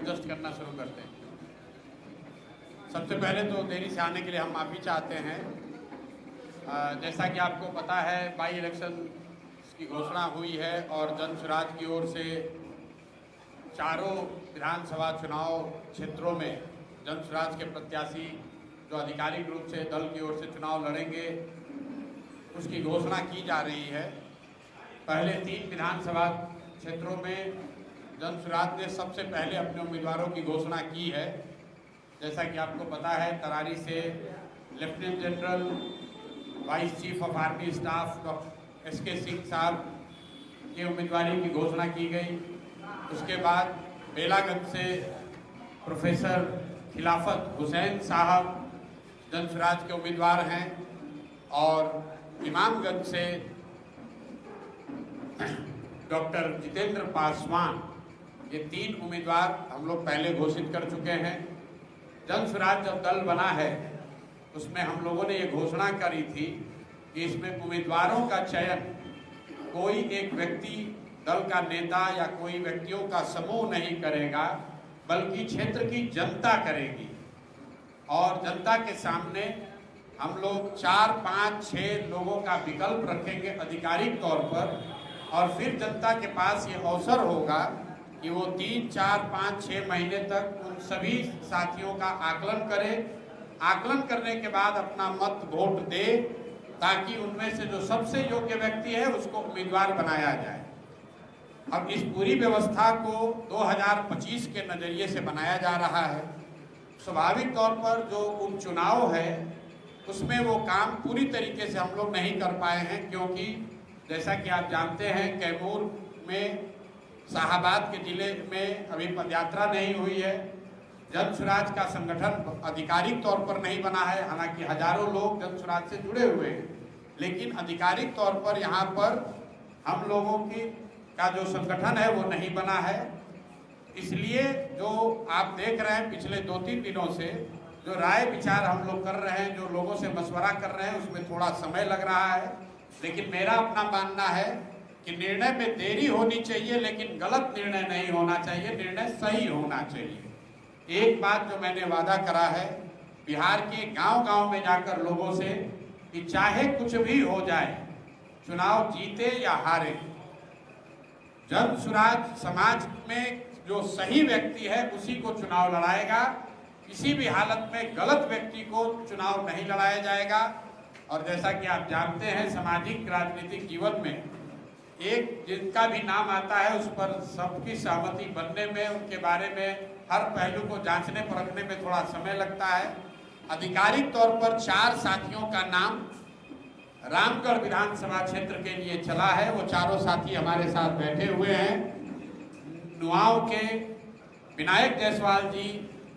Adjust करना शुरू करते हैं। सबसे पहले तो देरी से आने के लिए हम माफ़ी चाहते हैं। जैसा कि आपको पता है, बाई इलेक्शन की घोषणा हुई है और जन स्वराज की ओर से चारों विधानसभा चुनाव क्षेत्रों में जन स्वराज के प्रत्याशी जो आधिकारिक रूप से दल की ओर से चुनाव लड़ेंगे उसकी घोषणा की जा रही है। पहले 3 विधानसभा क्षेत्रों में जन स्वराज ने सबसे पहले अपने उम्मीदवारों की घोषणा की है। जैसा कि आपको पता है, तरारी से lieutenant general vice chief of army staff doctor S K. Singh साहब की उम्मीदवारी की घोषणा की गई। उसके बाद बेलागंज से प्रोफेसर खिलाफत हुसैन साहब जन स्वराज के उम्मीदवार हैं और इमामगंज से डॉक्टर जितेंद्र पासवान, ये 3 उम्मीदवार हम लोग पहले घोषित कर चुके हैं। जन स्वराज जब दल बना है उसमें हम लोगों ने ये घोषणा करी थी कि इसमें उम्मीदवारों का चयन कोई एक व्यक्ति, दल का नेता या कोई व्यक्तियों का समूह नहीं करेगा, बल्कि क्षेत्र की जनता करेगी। और जनता के सामने हम लोग 4, 5, 6 लोगों का विकल्प रखेंगे आधिकारिक तौर पर, और फिर जनता के पास ये अवसर होगा कि वो 3, 4, 5, 6 महीने तक उन सभी साथियों का आकलन करे। आकलन करने के बाद अपना मत वोट दे, ताकि उनमें से जो सबसे योग्य व्यक्ति है उसको उम्मीदवार बनाया जाए। अब इस पूरी व्यवस्था को 2025 के नज़रिए से बनाया जा रहा है। स्वाभाविक तौर पर जो उपचुनाव है उसमें वो काम पूरी तरीके से हम लोग नहीं कर पाए हैं, क्योंकि जैसा कि आप जानते हैं, कैमूर में, शाहाबाद के जिले में अभी पदयात्रा नहीं हुई है। जन स्वराज का संगठन आधिकारिक तौर पर नहीं बना है, हालांकि हजारों लोग जन स्वराज से जुड़े हुए हैं, लेकिन आधिकारिक तौर पर यहाँ पर हम लोगों की का जो संगठन है वो नहीं बना है। इसलिए जो आप देख रहे हैं पिछले 2-3 दिनों से जो राय विचार हम लोग कर रहे हैं, जो लोगों से मशवरा कर रहे हैं, उसमें थोड़ा समय लग रहा है। लेकिन मेरा अपना मानना है कि निर्णय में देरी होनी चाहिए, लेकिन गलत निर्णय नहीं होना चाहिए, निर्णय सही होना चाहिए। एक बात जो मैंने वादा करा है बिहार के गांव-गांव में जाकर लोगों से, कि चाहे कुछ भी हो जाए, चुनाव जीते या हारे, जन स्वराज समाज में जो सही व्यक्ति है उसी को चुनाव लड़ाएगा। किसी भी हालत में गलत व्यक्ति को चुनाव नहीं लड़ाया जाएगा। और जैसा कि आप जानते हैं, सामाजिक राजनीतिक जीवन में एक जिनका भी नाम आता है उस पर सबकी सहमति बनने में, उनके बारे में हर पहलू को जांचने परखने में थोड़ा समय लगता है। आधिकारिक तौर पर 4 साथियों का नाम रामगढ़ विधानसभा क्षेत्र के लिए चला है। वो चारों साथी हमारे साथ बैठे हुए हैं। नुआव के विनायक जायसवाल जी,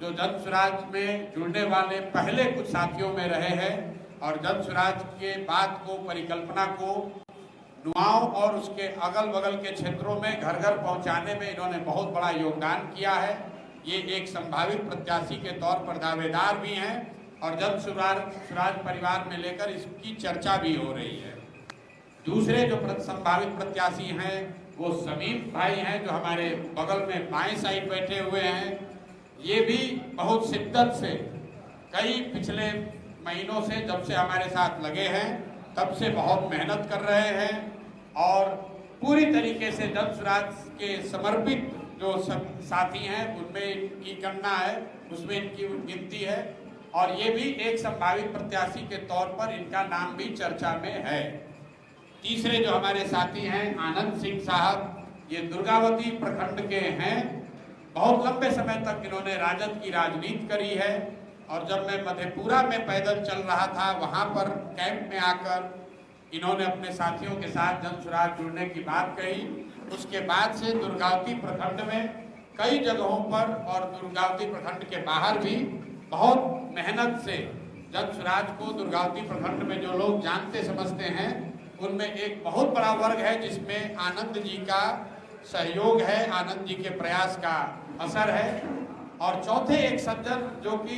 जो जन स्वराज में जुड़ने वाले पहले कुछ साथियों में रहे हैं और जन स्वराज के बात को, परिकल्पना को नुआव और उसके अगल बगल के क्षेत्रों में घर घर पहुंचाने में इन्होंने बहुत बड़ा योगदान किया है। ये एक संभावित प्रत्याशी के तौर पर दावेदार भी हैं और जन स्वराज परिवार में लेकर इसकी चर्चा भी हो रही है। दूसरे जो संभावित प्रत्याशी हैं वो समीम भाई हैं, जो हमारे बगल में बाएं साइड बैठे हुए हैं। ये भी बहुत शिद्दत से कई पिछले महीनों से, जब से हमारे साथ लगे हैं तब से बहुत मेहनत कर रहे हैं और पूरी तरीके से जन स्वराज के समर्पित जो साथी हैं उनमें इनकी गणना है, उसमें इनकी गिनती है। और ये भी एक संभावित प्रत्याशी के तौर पर इनका नाम भी चर्चा में है। तीसरे जो हमारे साथी हैं आनंद सिंह साहब, ये दुर्गावती प्रखंड के हैं। बहुत लंबे समय तक इन्होंने राजद की राजनीति करी है और जब मैं मधेपुरा में पैदल चल रहा था, वहाँ पर कैंप में आकर इन्होंने अपने साथियों के साथ जन स्वराज जुड़ने की बात कही। उसके बाद से दुर्गावती प्रखंड में कई जगहों पर और दुर्गावती प्रखंड के बाहर भी बहुत मेहनत से जन स्वराज को दुर्गावती प्रखंड में जो लोग जानते समझते हैं उनमें एक बहुत बड़ा वर्ग है जिसमें आनंद जी का सहयोग है, आनंद जी के प्रयास का असर है। और चौथे एक सज्जन जो कि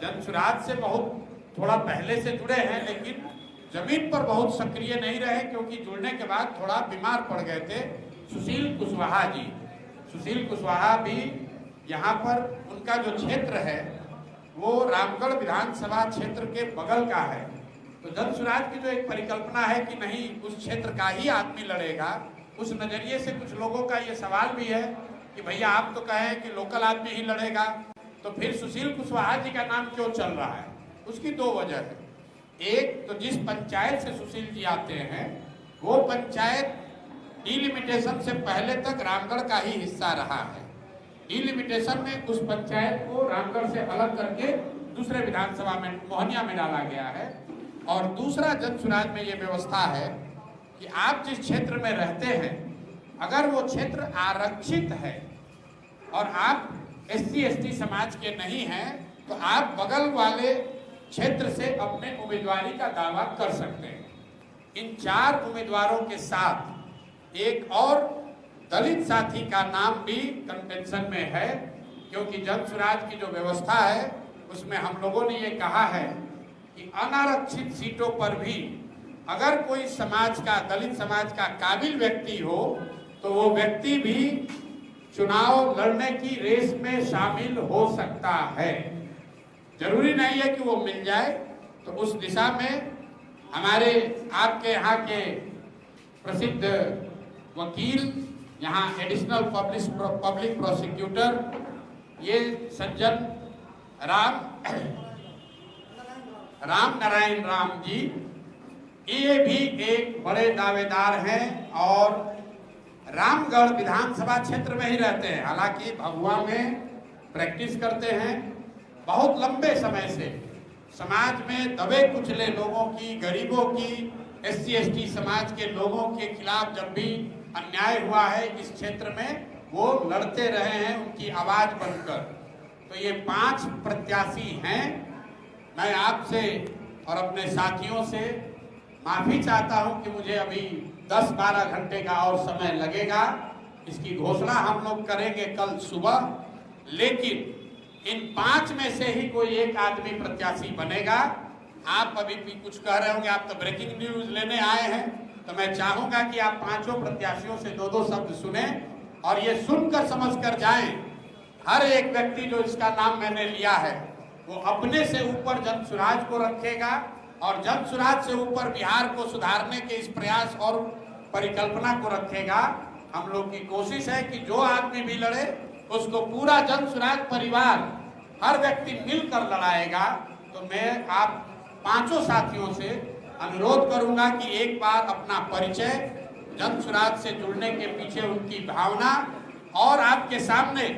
जन स्वराज से बहुत थोड़ा पहले से जुड़े हैं लेकिन जमीन पर बहुत सक्रिय नहीं रहे, क्योंकि जुड़ने के बाद थोड़ा बीमार पड़ गए थे, सुशील कुशवाहा जी। सुशील कुशवाहा भी यहाँ पर उनका जो क्षेत्र है वो रामगढ़ विधानसभा क्षेत्र के बगल का है। तो जन सुराज की जो एक परिकल्पना है कि नहीं उस क्षेत्र का ही आदमी लड़ेगा, उस नजरिए से कुछ लोगों का ये सवाल भी है कि भैया आप तो कहें कि लोकल आदमी ही लड़ेगा, तो फिर सुशील कुशवाहा जी का नाम क्यों चल रहा है? उसकी दो वजह है। एक तो जिस पंचायत से सुशील जी आते हैं वो पंचायत डिलिमिटेशन से पहले तक रामगढ़ का ही हिस्सा रहा है। डिलिमिटेशन में उस पंचायत को रामगढ़ से अलग करके दूसरे विधानसभा में मोहनिया में डाला गया है। और दूसरा जन सुराज में ये व्यवस्था है कि आप जिस क्षेत्र में रहते हैं अगर वो क्षेत्र आरक्षित है और आप SC/ST समाज के नहीं हैं तो आप बगल वाले क्षेत्र से अपने उम्मीदवारी का दावा कर सकते हैं। इन 4 उम्मीदवारों के साथ एक और दलित साथी का नाम भी कंटेंशन में है, क्योंकि जन सुराज की जो व्यवस्था है उसमें हम लोगों ने ये कहा है कि अनारक्षित सीटों पर भी अगर कोई समाज का, दलित समाज का काबिल व्यक्ति हो तो वो व्यक्ति भी चुनाव लड़ने की रेस में शामिल हो सकता है। जरूरी नहीं है कि वो मिल जाए। तो उस दिशा में हमारे आपके यहाँ के प्रसिद्ध वकील, यहाँ एडिशनल पब्लिक प्रोसिक्यूटर ये सज्जन राम नारायण राम जी, ये भी एक बड़े दावेदार हैं और रामगढ़ विधानसभा क्षेत्र में ही रहते हैं। हालांकि भभुआ में प्रैक्टिस करते हैं। बहुत लंबे समय से समाज में दबे कुचले लोगों की, गरीबों की, SC/ST समाज के लोगों के खिलाफ जब भी अन्याय हुआ है इस क्षेत्र में वो लड़ते रहे हैं उनकी आवाज बनकर। तो ये 5 प्रत्याशी हैं। मैं आपसे और अपने साथियों से माफी चाहता हूं कि मुझे अभी 10-12 घंटे का और समय लगेगा। इसकी घोषणा हम लोग करेंगे कल सुबह, लेकिन इन 5 में से ही कोई एक आदमी प्रत्याशी बनेगा। आप अभी भी कुछ कह रहे होंगे, आप तो ब्रेकिंग न्यूज लेने आए हैं, तो मैं चाहूंगा कि आप 5 प्रत्याशियों से 2-2 शब्द सुने और ये सुनकर समझकर जाएं। हर एक व्यक्ति जो इसका नाम मैंने लिया है वो अपने से ऊपर जन सुराज को रखेगा और जन सुराज से ऊपर बिहार को सुधारने के इस प्रयास और परिकल्पना को रखेगा। हम लोग की कोशिश है कि जो आदमी भी लड़े उसको पूरा जन सुराज परिवार, हर व्यक्ति मिलकर लड़ाएगा। तो मैं आप 5 साथियों से अनुरोध करूंगा कि एक बार अपना परिचय, जन सुराज से जुड़ने के पीछे उनकी भावना और आपके सामने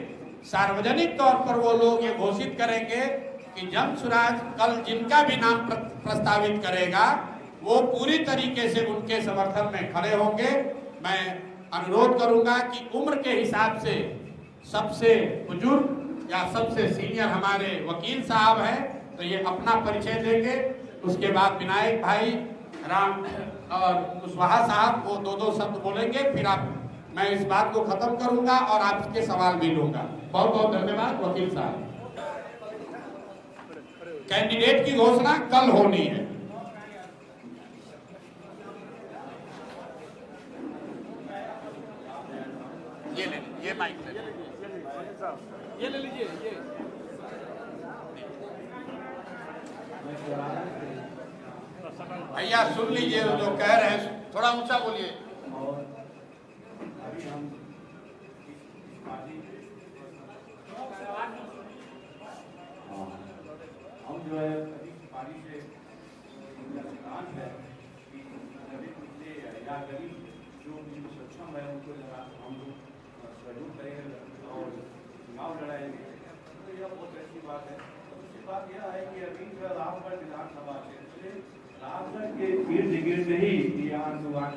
सार्वजनिक तौर पर वो लोग ये घोषित करेंगे कि जन सुराज कल जिनका भी नाम प्रस्तावित करेगा वो पूरी तरीके से उनके समर्थन में खड़े होंगे। मैं अनुरोध करूंगा कि उम्र के हिसाब से सबसे बुजुर्ग या सबसे सीनियर हमारे वकील साहब हैं, तो ये अपना परिचय देंगे। उसके बाद विनायक भाई, राम और कुशवाहा साहब वो 2-2 शब्द बोलेंगे। फिर मैं इस बात को खत्म करूंगा और आपके सवाल भी लूंगा। बहुत बहुत धन्यवाद वकील साहब। कैंडिडेट की घोषणा कल होनी है। ये माइक ये ले लीजिए। भैया सुन लीजिए जो कह रहे हैं, थोड़ा ऊंचा बोलिए। हम जो है पानी से है कि या गरीब जो सक्षम है उनको हम लोग सहयोग करेंगे और चुनाव लड़ाएंगे। तो यह बहुत अच्छी बात है। दूसरी बात यह है कि अभी जो रामगढ़ विधानसभा क्षेत्र रामगढ़ के इर्द गिर्द ही ये आंदोलन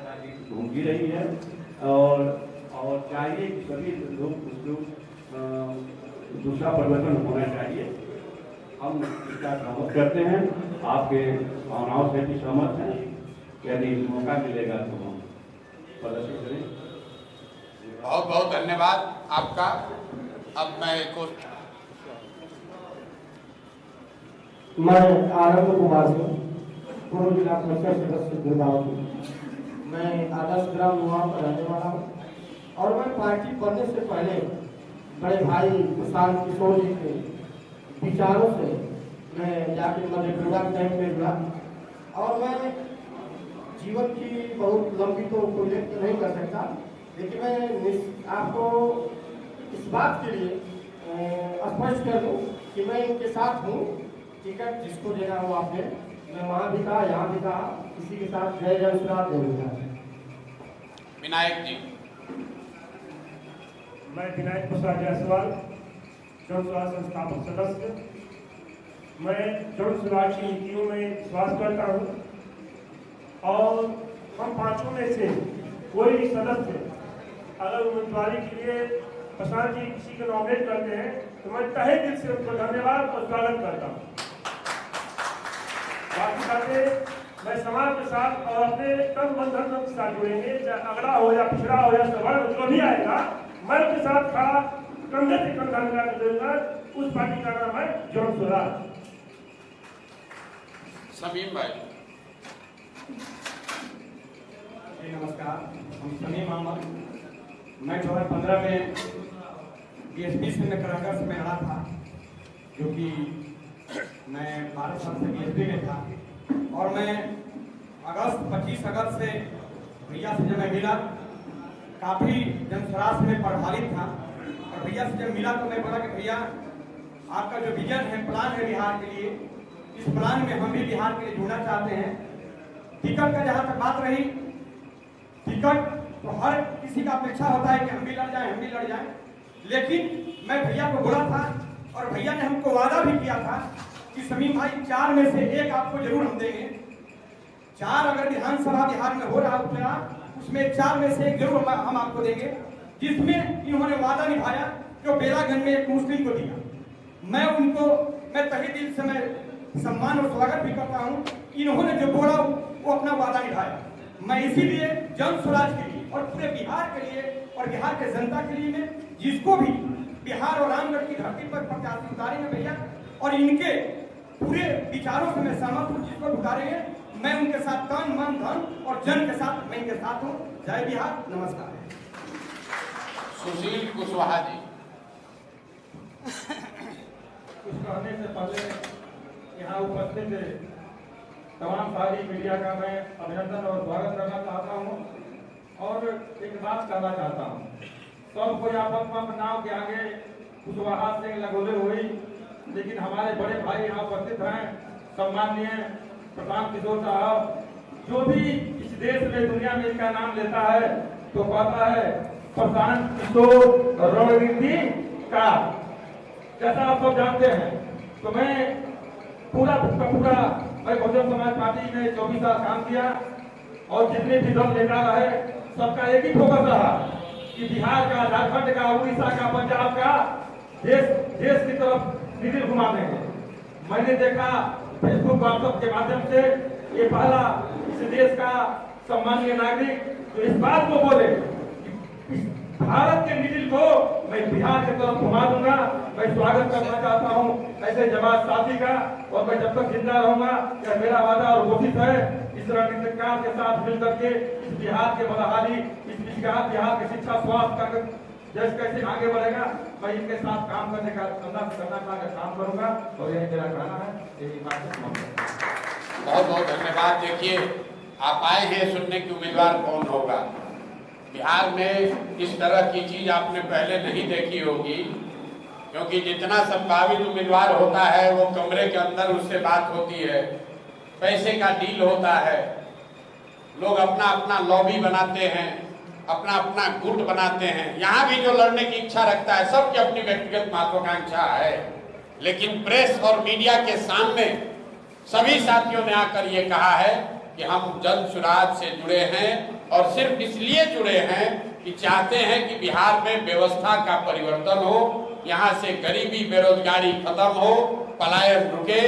घूमती रही है और चाहिए कि सभी लोग दूसरा परिवर्तन होना चाहिए। हम इसका सहमत करते हैं, आपके भावनाओं से भी सहमत हैं। यदि मौका मिलेगा तो हम प्रदर्शन करें। बहुत बहुत धन्यवाद आपका। अब मैं आनंद कुमार सिंह, पूर्व जिला परिषद सदस्य दुर्गावती। मैं आदर्श ग्राम वहाँ पर रहने वाला हूँ और मैं पार्टी बनने से पहले बड़े भाई प्रशांत किशोर जी के विचारों से मैं जाके मधेपुरा कैंप में जुड़ा और मैं जीवन की बहुत लंबी तो उल्लेख नहीं कर सकता, लेकिन मैं आपको इस बात के लिए स्पष्ट कर दूं कि मैं इनके साथ हूँ। टिकट जिसको देना हो आपने, मैं वहाँ भी कहा, यहाँ भी कहा, किसी के साथ जय जयसुराज जय। विनायक जी। मैं विनायक प्रसाद जायसवाल, जन स्वराज संस्थापक सदस्य। मैं जन स्वराज की नीतियों में विश्वास करता हूँ और हम पांचों में से कोई भी सदस्य अगर उम्मीदवारी के लिए प्रशांत जी किसी को नॉमिनेट करते हैं तो मैं तहे दिल से उनको धन्यवाद और स्वागत करता हूँ। बाकी बातें मैं समाज के साथ और अपने तन बंधन के साथ जुड़ेंगे, चाहे अगड़ा हो या पिछड़ा हो या सवर्ण जो भी आएगा, मैं उनके साथ खड़ा कंधे से कंधा मिला कर दूंगा। उस पार्टी का नाम है जन स्वराज। समीम भाई। नमस्कार, हम समीम अहमद। मैं 2015 में बीएसपी से नकरागर से मैं हरा था, जो कि मैं 12 साल से बीएसपी में था और मैं 25 अगस्त से भैया से जब मैं मिला काफ़ी जनस्वराज में प्रभावित था और भैया से जब मिला तो मैं बोला कि भैया आपका जो विजन है, प्लान है बिहार के लिए, इस प्लान में हम भी बिहार के लिए जुड़ना चाहते हैं। टिकट का जहाँ तक बात रही, टिकट तो हर किसी का अपेक्षा होता है कि हम भी लड़ जाएं, लेकिन मैं भैया को बोला था और भैया ने हमको वादा भी किया था कि समीम भाई 4 में से 1 आपको जरूर हम देंगे। 4 अगर विधानसभा बिहार में हो रहा उपचुनाव, उसमें 4 में से 1 जरूर हम आपको देंगे, जिसमें इन्होंने वादा निभाया जो बेलागंज में एक मुस्लिम को दिया। मैं तहे दिल से मैं सम्मान और स्वागत भी करता हूँ। इन्होंने जो बोला वो अपना वादा निभाया। मैं इसीलिए जन स्वराज के लिए और पूरे बिहार के लिए और बिहार के जनता के लिए मैं जिसको भी बिहार और रामगढ़ की धरती पर प्रत्याशी उतारेंगे भैया और इनके पूरे विचारों से मैं सहमत हूँ, जिसको उतारेंगे मैं उनके साथ तन मन धन और जन के साथ मैं इनके साथ हूँ। जय बिहार, नमस्कार। सुशील कुशवाहा जी। कुछ कहने से पहले यहाँ उपस्थित तमाम सारी मीडिया का मैं अभिनंदन और स्वागत करना चाहता हूँ और एक बात कहना चाहता हूँ। सब कोई आपस नाव के आगे कुशवाहा से लगोले हुई, लेकिन हमारे बड़े भाई यहाँ उपस्थित हैं, सम्माननीय प्रशांत किशोर साहब, जो भी इस देश में दुनिया में इनका नाम लेता है तो कहता है प्रशांत किशोर रणनीति का, जैसा आप सब जानते हैं। तो मैं पूरा मैं बहुजन समाज पार्टी में 24 साल काम किया और जितने भी दल लेकर रहे सबका एक ही फोकस रहा कि बिहार का, झारखंड का, उड़ीसा का, पंजाब का देश की तरफ निधि घुमा देंगे। मैंने देखा फेसबुक व्हाट्सएप के माध्यम से ये पहला इस देश का सम्मानीय नागरिक तो इस बात को बोले कि भारत के निधि को मैं बिहार की तरफ घुमा दूंगा। मैं स्वागत करना चाहता हूं ऐसे जमात साथी का और मैं जब तक जिंदा रहूंगा यह मेरा वादा और घोषित है। इस रणनीतिकार के साथ मिलकर के इस बिहार के बदहाली, इस बिहार की शिक्षा, स्वास्थ्य का जैसे कैसे आगे बढ़ेगा, मैं इनके साथ काम करने का काम करूंगा और यही मेरा कहना है। यही बात बहुत बहुत धन्यवाद। देखिए, आप आए हैं सुनने की उम्मीदवार कौन होगा। बिहार में इस तरह की चीज आपने पहले नहीं देखी होगी, क्योंकि जितना संभावित उम्मीदवार होता है वो कमरे के अंदर उससे बात होती है, पैसे का डील होता है, लोग अपना अपना लॉबी बनाते हैं, अपना अपना गुट बनाते हैं। यहाँ भी जो लड़ने की इच्छा रखता है सबकी अपनी व्यक्तिगत महत्वाकांक्षा है, लेकिन प्रेस और मीडिया के सामने सभी साथियों ने आकर ये कहा है कि हम जन स्वराज से जुड़े हैं और सिर्फ इसलिए जुड़े हैं कि चाहते हैं कि बिहार में व्यवस्था का परिवर्तन हो, यहाँ से गरीबी बेरोजगारी खत्म हो, पलायन रुके,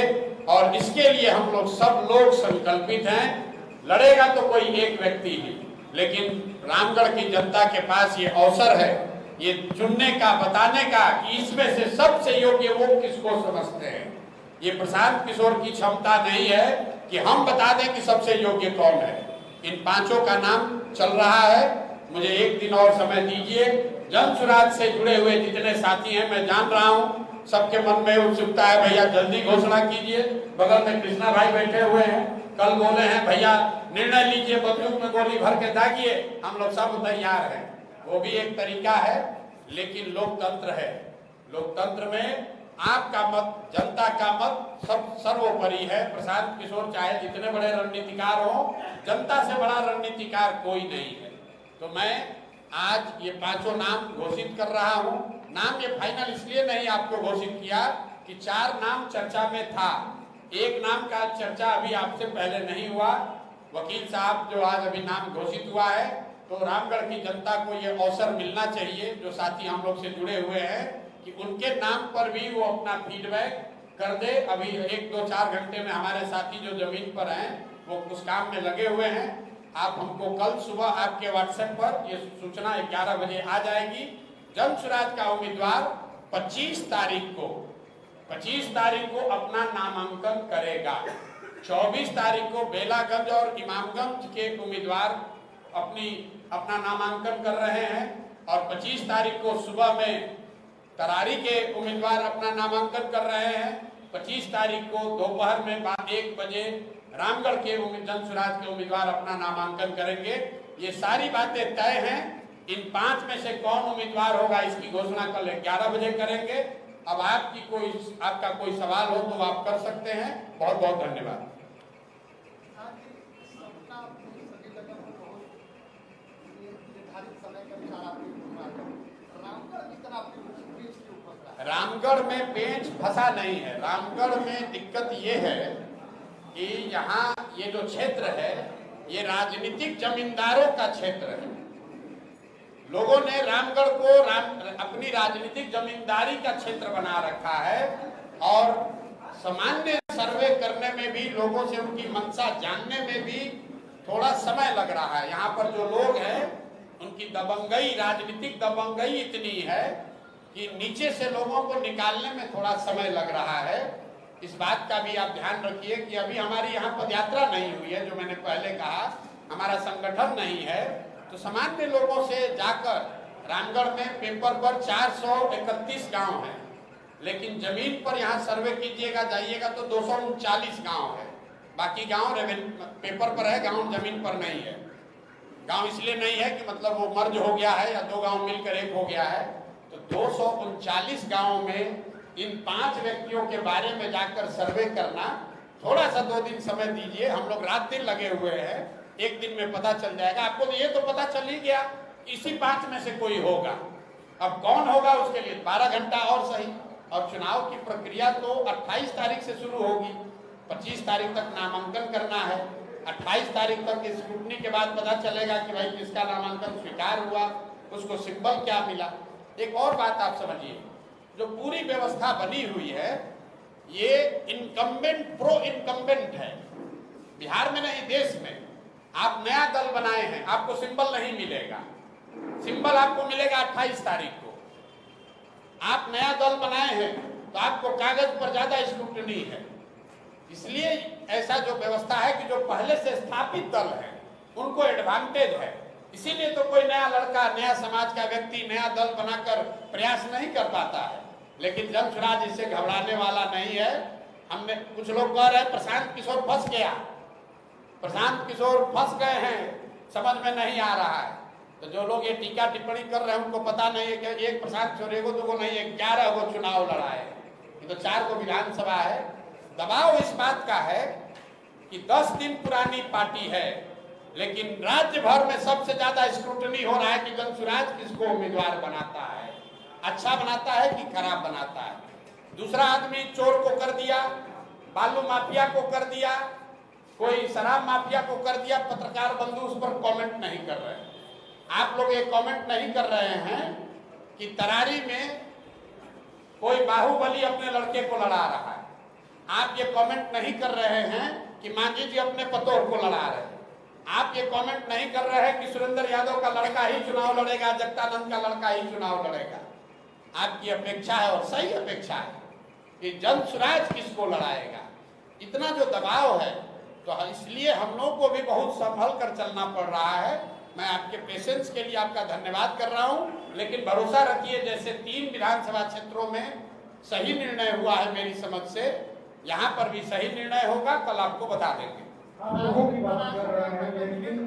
और इसके लिए हम लोग सब लोग संकल्पित हैं। लड़ेगा तो कोई एक व्यक्ति ही, लेकिन रामगढ़ की जनता के पास ये अवसर है ये चुनने का, बताने का कि इसमें से सबसे योग्य वो किसको समझते हैं। ये प्रशांत किशोर की क्षमता नहीं है कि हम बता दें कि सबसे योग्य कौन है। इन पांचों का नाम चल रहा है, मुझे एक दिन और समय दीजिए, जन सुराज से जुड़े हुए जितने साथी हैं, मैं जान रहा हूं सबके मन में उत्सुकता है, भैया जल्दी घोषणा कीजिए। बगल में कृष्णा भाई बैठे हुए हैं, कल बोले हैं भैया निर्णय लीजिए, बंदूक में गोली भर के दागिए, हम लोग सब तैयार हैं। वो भी एक तरीका है, लेकिन लोकतंत्र है। लोकतंत्र में आपका मत, जनता का मत सब सर्वोपरि है। प्रशांत किशोर चाहे जितने बड़े रणनीतिकार हो, जनता से बड़ा रणनीतिकार कोई नहीं है। तो मैं आज ये 5 नाम घोषित कर रहा हूं। नाम ये फाइनल इसलिए नहीं आपको घोषित किया कि 4 नाम चर्चा में था, एक नाम का चर्चा अभी आपसे पहले नहीं हुआ। वकील साहब जो आज अभी नाम घोषित हुआ है, तो रामगढ़ की जनता को ये अवसर मिलना चाहिए, जो साथी हम लोग से जुड़े हुए हैं, कि उनके नाम पर भी वो अपना फीडबैक कर दे। अभी 1-2-4 घंटे में हमारे साथी जो जमीन पर हैं वो उस काम में लगे हुए हैं। आप हमको कल सुबह आपके व्हाट्सएप पर ये सूचना 11 बजे आ जाएगी। जन सुराज का उम्मीदवार 25 तारीख को अपना नामांकन करेगा। 24 तारीख को बेलागंज और इमामगंज के उम्मीदवार अपना नामांकन कर रहे हैं, और 25 तारीख को सुबह में तरारी के उम्मीदवार अपना नामांकन कर रहे हैं। 25 तारीख को दोपहर में 1 बजे रामगढ़ के जन सुराज के उम्मीदवार अपना नामांकन करेंगे। ये सारी बातें तय हैं। इन 5 में से कौन उम्मीदवार होगा इसकी घोषणा कल 11 बजे करेंगे। अब आपका कोई सवाल हो तो आप कर सकते हैं। बहुत बहुत धन्यवाद। रामगढ़ में पेंच फंसा नहीं है। रामगढ़ में दिक्कत ये है कि यहाँ ये जो क्षेत्र है ये राजनीतिक जमींदारों का क्षेत्र है। लोगों ने रामगढ़ को अपनी राजनीतिक जमींदारी का क्षेत्र बना रखा है, और सामान्य सर्वे करने में भी, लोगों से उनकी मंशा जानने में भी थोड़ा समय लग रहा है। यहाँ पर जो लोग हैं उनकी दबंगई, राजनीतिक दबंगई इतनी है कि नीचे से लोगों को निकालने में थोड़ा समय लग रहा है। इस बात का भी आप ध्यान रखिए कि अभी हमारी यहाँ पदयात्रा नहीं हुई है, जो मैंने पहले कहा, हमारा संगठन नहीं है। तो सामान्य लोगों से जाकर रामगढ़ में पेपर पर 431 गांव है, लेकिन जमीन पर यहाँ सर्वे कीजिएगा, जाइएगा तो 239 गांव है। बाकी गांव पेपर पर है, गांव जमीन पर नहीं है। गांव इसलिए नहीं है कि मतलब वो मर्ज हो गया है या 2 गांव मिलकर एक हो गया है। तो 239 गांवों में इन 5 व्यक्तियों के बारे में जाकर सर्वे करना, थोड़ा सा 2 दिन समय दीजिए। हम लोग रात दिन लगे हुए हैं, 1 दिन में पता चल जाएगा। आपको तो ये तो पता चल ही गया, इसी 5 में से कोई होगा। अब कौन होगा उसके लिए 12 घंटा और सही। और चुनाव की प्रक्रिया तो 28 तारीख से शुरू होगी। 25 तारीख तक नामांकन करना है। 28 तारीख तक स्क्रूटनी के बाद पता चलेगा कि भाई किसका नामांकन स्वीकार हुआ, उसको सिंबल क्या मिला। एक और बात आप समझिए, जो पूरी व्यवस्था बनी हुई है ये इनकम्बेंट प्रो इनकम्बेंट है। बिहार में नहीं, देश में। आप नया दल बनाए हैं, आपको सिंबल नहीं मिलेगा। सिंबल आपको मिलेगा 28 तारीख को। आप नया दल बनाए हैं तो आपको कागज पर ज्यादा स्क्रूटनी है। इसलिए ऐसा जो व्यवस्था है कि जो पहले से स्थापित दल है उनको एडवांटेज है। इसीलिए तो कोई नया लड़का, नया समाज का व्यक्ति नया दल बनाकर प्रयास नहीं कर पाता है। लेकिन जन सुराज इससे घबराने वाला नहीं है। हमने, कुछ लोग कह रहे हैं प्रशांत किशोर फंस गया, प्रशांत किशोर फंस गए हैं, समझ में नहीं आ रहा है। तो जो लोग ये टीका टिप्पणी कर रहे हैं उनको पता नहीं है कि एक प्रशांत किशोर एगो दूगो नहीं, 11 गो चुनाव लड़ाए। ये तो 4 गो विधानसभा है। दबाव इस बात का है कि 10 दिन पुरानी पार्टी है, लेकिन राज्य भर में सबसे ज्यादा स्क्रूटनी हो रहा है कि जन सुराज किसको उम्मीदवार बनाता है, अच्छा बनाता है कि खराब बनाता है। दूसरा आदमी चोर को कर दिया, बालू माफिया को कर दिया, कोई शराब माफिया को कर दिया, पत्रकार बंधु उस पर कमेंट नहीं कर रहे हैं। आप लोग ये कमेंट नहीं कर रहे हैं कि तरारी में कोई बाहुबली अपने लड़के को लड़ा रहा है। आप ये कमेंट नहीं कर रहे हैं कि मांझी जी अपने पतोह को लड़ा रहे हैं। आप ये कमेंट नहीं कर रहे हैं कि सुरेंद्र यादव का लड़का ही चुनाव लड़ेगा, जगदानंद का लड़का ही चुनाव लड़ेगा। आपकी अपेक्षा है, और सही अपेक्षा है, कि जन सुराज किसको लड़ाएगा। इतना जो दबाव है, तो इसलिए हम लोगों को भी बहुत संभल कर चलना पड़ रहा है। मैं आपके पेशेंस के लिए आपका धन्यवाद कर रहा हूँ। लेकिन भरोसा रखिए जैसे 3 विधानसभा क्षेत्रों में सही निर्णय हुआ है मेरी समझ से, यहाँ पर भी सही निर्णय होगा, कल आपको बता देंगे। आप लोगों की बात कर रहे हैं, लेकिन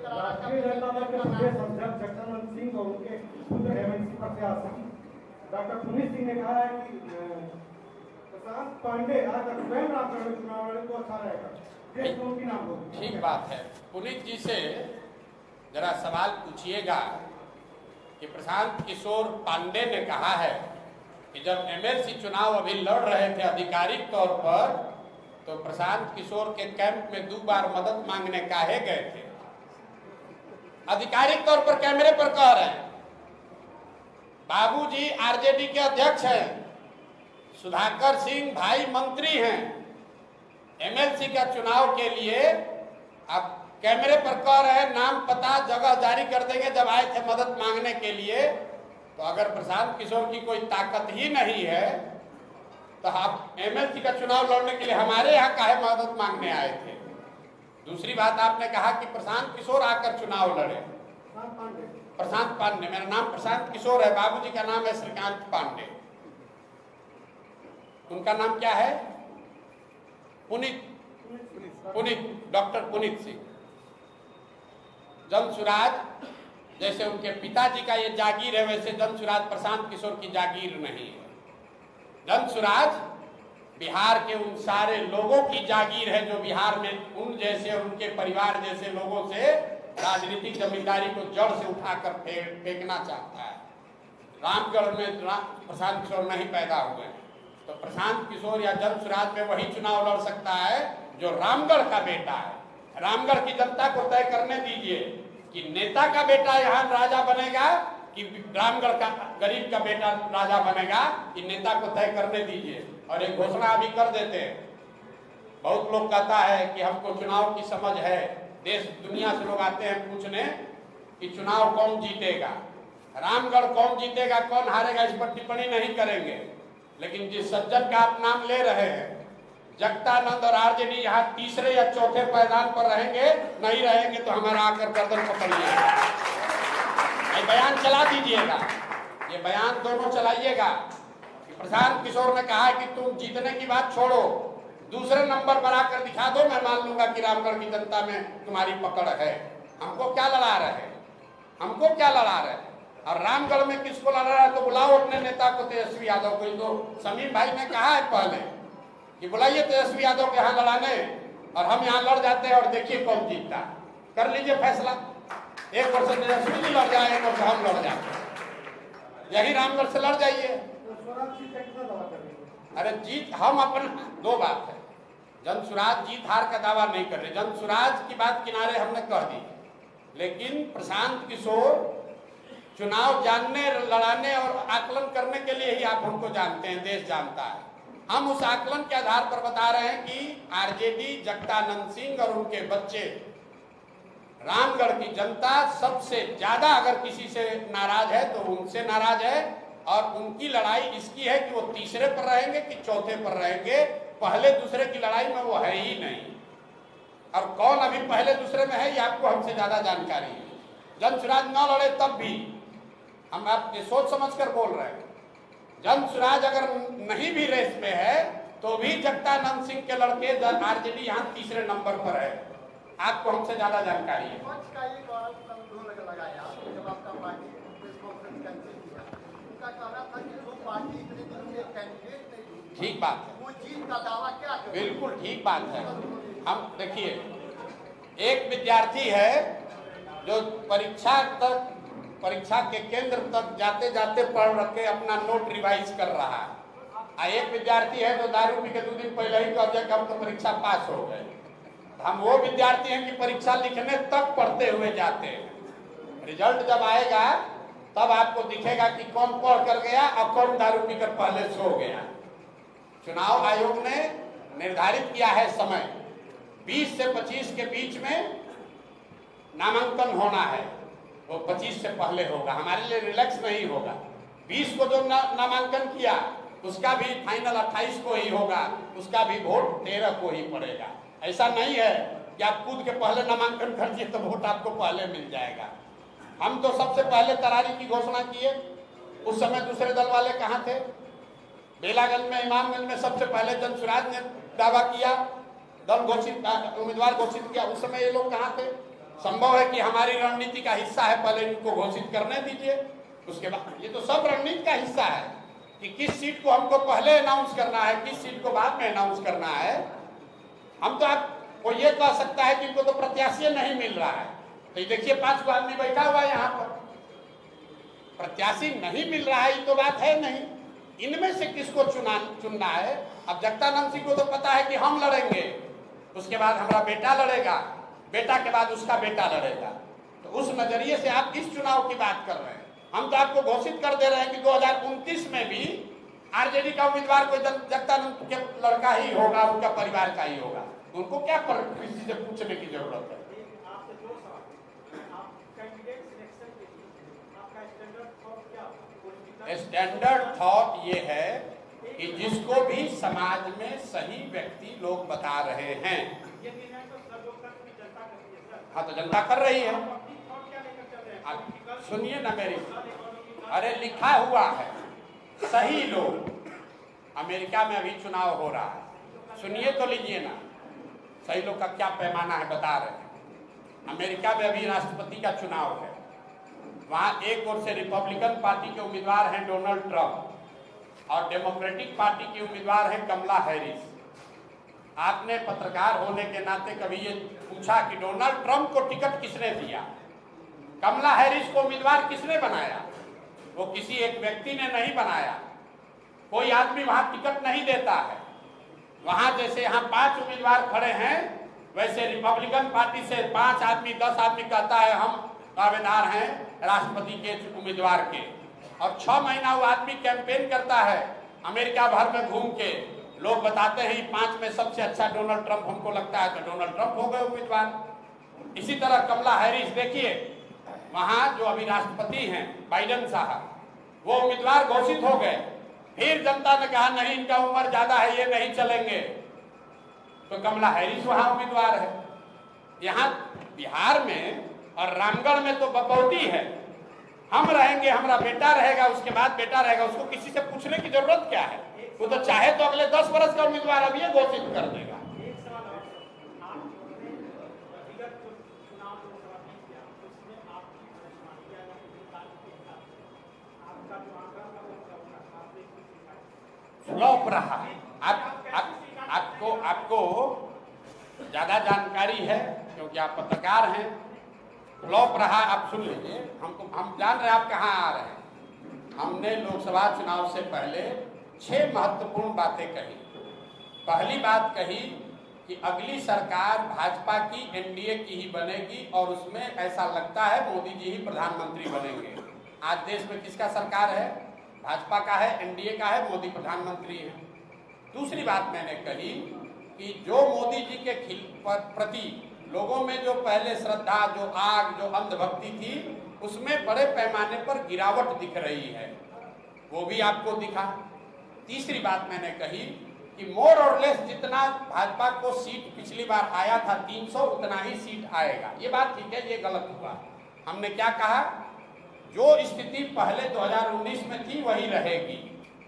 राष्ट्रीय जनता दल के प्रदेश अध्यक्ष जगदानंद सिंह और उनके पुत्र हेमंत प्रत्याशी डॉक्टर पुनीत सिंह ने कहा है कि प्रशांत पांडे अगर स्वयं रामगढ़ में चुनाव लड़े तो अच्छा रहेगा। देश में उनकी नाम होगी। ठीक बात है। पुनीत जी से जरा सवाल पूछिएगा कि प्रशांत किशोर पांडे ने कहा है कि जब एमएलसी चुनाव अभी लड़ रहे थे आधिकारिक तौर पर, तो प्रशांत किशोर के कैंप में 2 बार मदद मांगने काहे गए थे। आधिकारिक तौर पर कैमरे पर कह रहे हैं। बाबूजी आरजेडी के अध्यक्ष हैं, सुधाकर सिंह भाई मंत्री हैं, एमएलसी का चुनाव के लिए आप कैमरे पर कह रहे हैं नाम पता जगह जारी कर देंगे जब आए थे मदद मांगने के लिए। तो अगर प्रशांत किशोर की कोई ताकत ही नहीं है तो आप एमएलसी का चुनाव लड़ने के लिए हमारे यहाँ काहे मदद मांगने आए थे। दूसरी बात आपने कहा कि प्रशांत किशोर आकर चुनाव लड़े। प्रशांत पांडे, मेरा नाम प्रशांत किशोर है, बाबूजी का नाम है श्रीकांत पांडे, उनका नाम क्या है? पुनीत, डॉक्टर पुनीत सिंह। जनसुराज जैसे उनके पिताजी का ये जागीर है, वैसे जनसुराज प्रशांत किशोर की जागीर नहीं है। जनसुराज बिहार के उन सारे लोगों की जागीर है जो बिहार में उन जैसे और उनके परिवार जैसे लोगों से राजनीतिक जमींदारी को जड़ से उठाकर फेंकना चाहता है। रामगढ़ में प्रशांत किशोर नहीं पैदा हुए, तो प्रशांत किशोर या जनसुराज में वही चुनाव लड़ सकता है जो रामगढ़ का बेटा है। रामगढ़ की जनता को तय करने दीजिए कि नेता का बेटा यहाँ राजा बनेगा कि रामगढ़ का गरीब का बेटा राजा बनेगा, कि नेता को तय करने दीजिए। और एक घोषणा अभी कर देते हैं। बहुत लोग कहता है कि हमको चुनाव की समझ है, देश दुनिया से लोग आते हैं पूछने कि चुनाव कौन जीतेगा, रामगढ़ कौन जीतेगा कौन हारेगा, इस पर टिप्पणी नहीं करेंगे। लेकिन जिस सज्जन का आप नाम ले रहे हैं, जगदानंद और आरजेडी यहाँ तीसरे या चौथे पायदान पर रहेंगे, नहीं रहेंगे तो हमारा आकर गर्दन पकड़िएगा। ये बयान चला दीजिएगा, ये बयान दोनों चलाइएगा। प्रशांत किशोर ने कहा कि तुम जीतने की बात छोड़ो, दूसरे नंबर पर आकर दिखा दो, मैं मान लूंगा कि रामगढ़ की जनता में तुम्हारी पकड़ है। हमको क्या लड़ा रहे, हमको क्या लड़ा रहे? और रामगढ़ में किसको लड़ा रहा है तो बुलाओ अपने नेता को, तेजस्वी यादव को। तो समीम भाई ने कहा है पहले कि बुलाइए तेजस्वी यादव के यहाँ लड़ाने, और हम यहाँ लड़ जाते हैं और देखिए कौन जीतता। कर लीजिए फैसला, 1 वर्ष तेजस्वी जी लड़ जाए, 1 वर्ष हम लड़ जाते। यही रामगढ़ से लड़ जाइए। अरे जीत हम अपन 2 बात है, जनसुराज जीत हार का दावा नहीं कर रहे, जनसुराज की बात किनारे हमने कह दी। लेकिन प्रशांत किशोर चुनाव जानने, लड़ाने और आकलन करने के लिए ही आप हमको जानते हैं, देश जानता है। हम उस आकलन के आधार पर बता रहे हैं कि आरजेडी, जगदानंद सिंह और उनके बच्चे, रामगढ़ की जनता सबसे ज्यादा अगर किसी से नाराज है तो उनसे नाराज है। और उनकी लड़ाई इसकी है कि वो तीसरे पर रहेंगे कि चौथे पर रहेंगे, पहले दूसरे की लड़ाई में वो है ही नहीं। और कौन अभी पहले दूसरे में है ये आपको हमसे ज्यादा जानकारी है। जनसुराज न लड़े तब भी हम आपके सोच समझ कर बोल रहे हैं। जनसुराज अगर नहीं भी रेस में है तो भी जगदानंद सिंह के लड़के आरजेडी यहाँ तीसरे नंबर पर है, आपको हमसे ज्यादा जानकारी है। ठीक बात है, बिल्कुल ठीक बात है। हम देखिए, एक विद्यार्थी है जो परीक्षा के केंद्र तक जाते जाते पढ़ रखे अपना नोट रिवाइज कर रहा है, और एक विद्यार्थी है जो दारू पी के 2 दिन पहले ही कह दिया कि हम तो परीक्षा पास हो गए। हम वो विद्यार्थी हैं कि परीक्षा लिखने तक पढ़ते हुए जाते हैं, रिजल्ट जब आएगा तब आपको दिखेगा कि कौन पढ़ कर गया और कौन दारू पीकर पहले सो गया। चुनाव आयोग ने निर्धारित किया है समय, 20 से 25 के बीच में नामांकन होना है, वो 25 से पहले होगा, हमारे लिए रिलैक्स नहीं होगा। 20 को जो नामांकन किया उसका भी फाइनल 28 को ही होगा, उसका भी वोट 13 को ही पड़ेगा। ऐसा नहीं है कि आप कूद के पहले नामांकन कर दिए तो वोट आपको पहले मिल जाएगा। हम तो सबसे पहले तरारी की घोषणा किए, उस समय दूसरे दल वाले कहाँ थे? बेलागंज में, इमामगंज में सबसे पहले जनसुराज ने दावा किया, दल घोषित, उम्मीदवार घोषित किया, उस समय ये लोग कहाँ थे? संभव है कि हमारी रणनीति का हिस्सा है, पहले इनको घोषित करने दीजिए, उसके बाद। ये तो सब रणनीति का हिस्सा है कि किस सीट को हमको पहले अनाउंस करना है, किस सीट को बाद में अनाउंस करना है। हम तो आपको ये कह सकता है कि इनको तो प्रत्याशी नहीं मिल रहा है, तो ये देखिए 5 गो आदमी बैठा हुआ है यहाँ पर, प्रत्याशी नहीं मिल रहा है, ये तो बात है नहीं। इनमें से किसको चुनना है? अब जगदानंद सिंह को तो पता है कि हम लड़ेंगे, उसके बाद हमारा बेटा लड़ेगा, बेटा के बाद उसका बेटा लड़ेगा, तो उस नजरिए से आप इस चुनाव की बात कर रहे हैं। हम तो आपको घोषित कर दे रहे हैं कि 2029 में भी आरजेडी का उम्मीदवार कोई जगदानंद के लड़का ही होगा, उनका परिवार का ही होगा, उनको क्या किसी से पूछने की जरूरत है? स्टैंडर्ड थॉट ये है कि जिसको भी समाज में सही व्यक्ति लोग बता रहे हैं, हाँ तो जनता कर रही है। सुनिए ना मेरी, अरे लिखा हुआ है सही लोग। अमेरिका में अभी चुनाव हो रहा है, सुनिए तो लीजिए ना, सही लोग का क्या पैमाना है बता रहे हैं। अमेरिका में अभी राष्ट्रपति का चुनाव है, वहां एक ओर से रिपब्लिकन पार्टी के उम्मीदवार हैं डोनाल्ड ट्रंप और डेमोक्रेटिक पार्टी की उम्मीदवार हैं कमला हैरिस। आपने पत्रकार होने के नाते कभी ये पूछा कि डोनाल्ड ट्रंप को टिकट किसने दिया, कमला हैरिस को उम्मीदवार किसने बनाया? वो किसी एक व्यक्ति ने नहीं बनाया, कोई आदमी वहां टिकट नहीं देता है। वहां जैसे यहाँ 5 उम्मीदवार खड़े हैं, वैसे रिपब्लिकन पार्टी से 5 आदमी 10 आदमी कहता है हम दावेदार हैं राष्ट्रपति के उम्मीदवार के, और 6 महीना वो आदमी कैंपेन करता है अमेरिका भर में घूम के। लोग बताते हैं 5 में सबसे अच्छा डोनाल्ड ट्रंप हमको लगता है, तो डोनाल्ड ट्रंप हो गए उम्मीदवार। इसी तरह कमला हैरिस देखिए, वहां जो अभी राष्ट्रपति हैं बाइडेन साहब, वो उम्मीदवार घोषित हो गए, फिर जनता ने कहा नहीं इनका उम्र ज्यादा है, ये नहीं चलेंगे, तो कमला हैरिस वहां उम्मीदवार है। यहाँ बिहार में और रामगढ़ में तो बपौती है, हम रहेंगे, हमारा बेटा रहेगा, उसके बाद बेटा रहेगा, उसको किसी से पूछने की जरूरत क्या है? वो तो चाहे तो अगले 10 वर्ष का उम्मीदवार अभी घोषित कर देगा। फ्लॉप रहा। आपको ज्यादा जानकारी है क्योंकि आप पत्रकार हैं। फ्लॉप रहा, आप सुन लीजिए, हम जान रहे हैं आप कहाँ आ रहे हैं। हमने लोकसभा चुनाव से पहले 6 महत्वपूर्ण बातें कही। पहली बात कही कि अगली सरकार भाजपा की एनडीए की ही बनेगी और उसमें ऐसा लगता है मोदी जी ही प्रधानमंत्री बनेंगे। आज देश में किसका सरकार है? भाजपा का है, एनडीए का है, मोदी प्रधानमंत्री है। दूसरी बात मैंने कही कि जो मोदी जी के प्रति लोगों में जो पहले श्रद्धा, जो आग, जो अंधभक्ति थी, उसमें बड़े पैमाने पर गिरावट दिख रही है, वो भी आपको दिखा। तीसरी बात मैंने कही कि मोर और लेस जितना भाजपा को सीट पिछली बार आया था 300, उतना ही सीट आएगा। ये बात ठीक है, ये गलत हुआ। हमने क्या कहा? जो स्थिति पहले 2019 में थी वही रहेगी।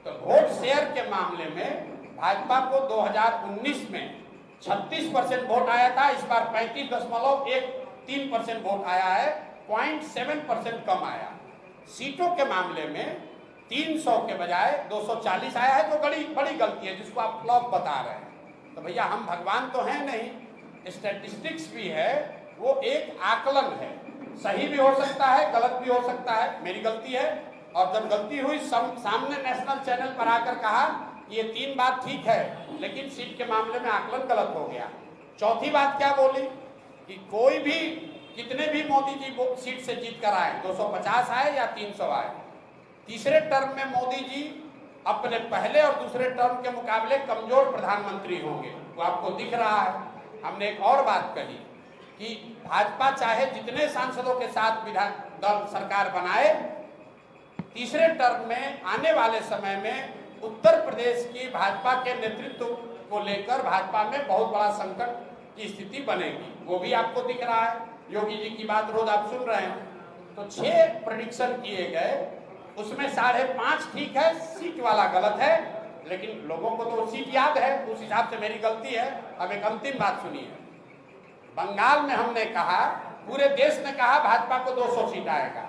तो वोट शेयर के मामले में भाजपा को 2019 में 36% वोट आया था, इस बार 35.13% वोट आया है, 0.7% कम आया। सीटों के मामले में 300 के बजाय 240 आया है, जो बड़ी गलती है, जिसको आप फ्लॉप बता रहे हैं। तो भैया हम भगवान तो हैं नहीं, स्टैटिस्टिक्स भी है, वो एक आकलन है, सही भी हो सकता है, गलत भी हो सकता है। मेरी गलती है, और जब गलती हुई सामने नेशनल चैनल पर आकर कहा ये 3 बात ठीक है, लेकिन सीट के मामले में आकलन गलत हो गया। चौथी बात क्या बोली कि कोई भी कितने भी मोदी जी सीट से जीत कर आए, 250 आए या 300 आए, तीसरे टर्म में मोदी जी अपने पहले और दूसरे टर्म के मुकाबले कमजोर प्रधानमंत्री होंगे, वो आपको दिख रहा है। हमने एक और बात कही कि भाजपा चाहे जितने सांसदों के साथ विधान दल सरकार बनाए, तीसरे टर्म में आने वाले समय में उत्तर प्रदेश की भाजपा के नेतृत्व को लेकर भाजपा में बहुत बड़ा संकट की स्थिति बनेगी, वो भी आपको दिख रहा है। योगी जी की बात रोज आप सुन रहे हैं। तो 6 प्रेडिक्शन किए गए, उसमें 5.5 ठीक है, सीट वाला गलत है, लेकिन लोगों को तो सीट याद है, उस हिसाब से मेरी गलती है। अब एक अंतिम बात सुनिए, बंगाल में हमने कहा, पूरे देश ने कहा भाजपा को 200 सीट आएगा,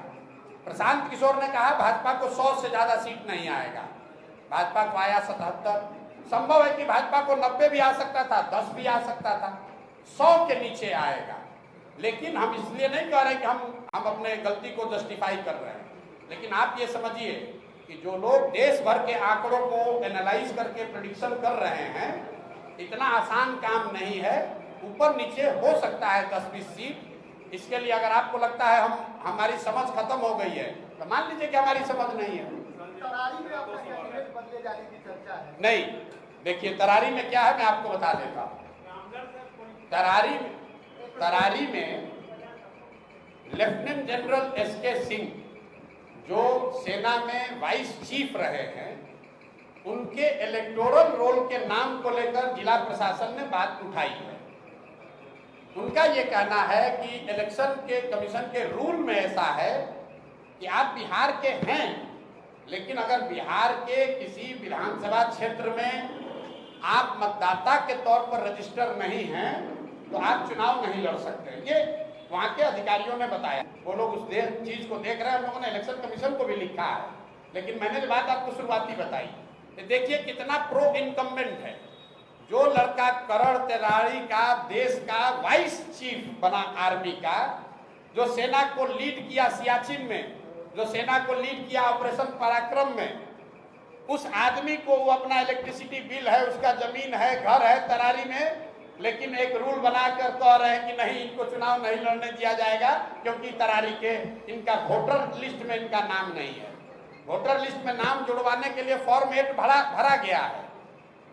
प्रशांत किशोर ने कहा भाजपा को 100 से ज्यादा सीट नहीं आएगा, भाजपा को आया 77। संभव है कि भाजपा को 90 भी आ सकता था, 10 भी आ सकता था, 100 के नीचे आएगा। लेकिन हम इसलिए नहीं कह रहे कि हम अपने गलती को जस्टिफाई कर रहे हैं, लेकिन आप ये समझिए कि जो लोग देश भर के आंकड़ों को एनालाइज करके प्रेडिक्शन कर रहे हैं, इतना आसान काम नहीं है, ऊपर नीचे हो सकता है 10-20 सीट। इसके लिए अगर आपको लगता है हमारी समझ खत्म हो गई है, तो मान लीजिए कि हमारी समझ नहीं है। तरारी में आपका कैंडिडेट बदले जाने की चर्चा है। नहीं, देखिए तरारी में क्या है, मैं आपको बता देता हूँ। तरारी में लेफ्टिनेंट जनरल एसके सिंह, जो सेना में वाइस चीफ रहे हैं, उनके इलेक्टोरल रोल के नाम को लेकर जिला प्रशासन ने बात उठाई है। उनका ये कहना है कि इलेक्शन के कमीशन के रूल में ऐसा है कि आप बिहार के हैं, लेकिन अगर बिहार के किसी विधानसभा क्षेत्र में आप मतदाता के तौर पर रजिस्टर नहीं हैं, तो आप चुनाव नहीं लड़ सकते। ये वहाँ के अधिकारियों ने बताया, वो लोग उस चीज को देख रहे हैं। हम लोगों ने इलेक्शन कमीशन को भी लिखा है, लेकिन मैंने जो बात आपको शुरुआती बताई, देखिए कितना प्रो इनकम्बेंट है। जो लड़का करण तिवारी का देश का वाइस चीफ बना आर्मी का, जो सेना को लीड किया सियाचिन में, जो सेना को लीड किया ऑपरेशन पराक्रम में, उस आदमी को वो अपना इलेक्ट्रिसिटी बिल है, उसका जमीन है, घर है तरारी में, लेकिन एक रूल बनाकर कह रहे हैं कि नहीं, इनको चुनाव नहीं लड़ने दिया जाएगा क्योंकि तरारी के इनका वोटर लिस्ट में इनका नाम नहीं है। वोटर लिस्ट में नाम जुड़वाने के लिए फॉर्म 8 भरा गया है।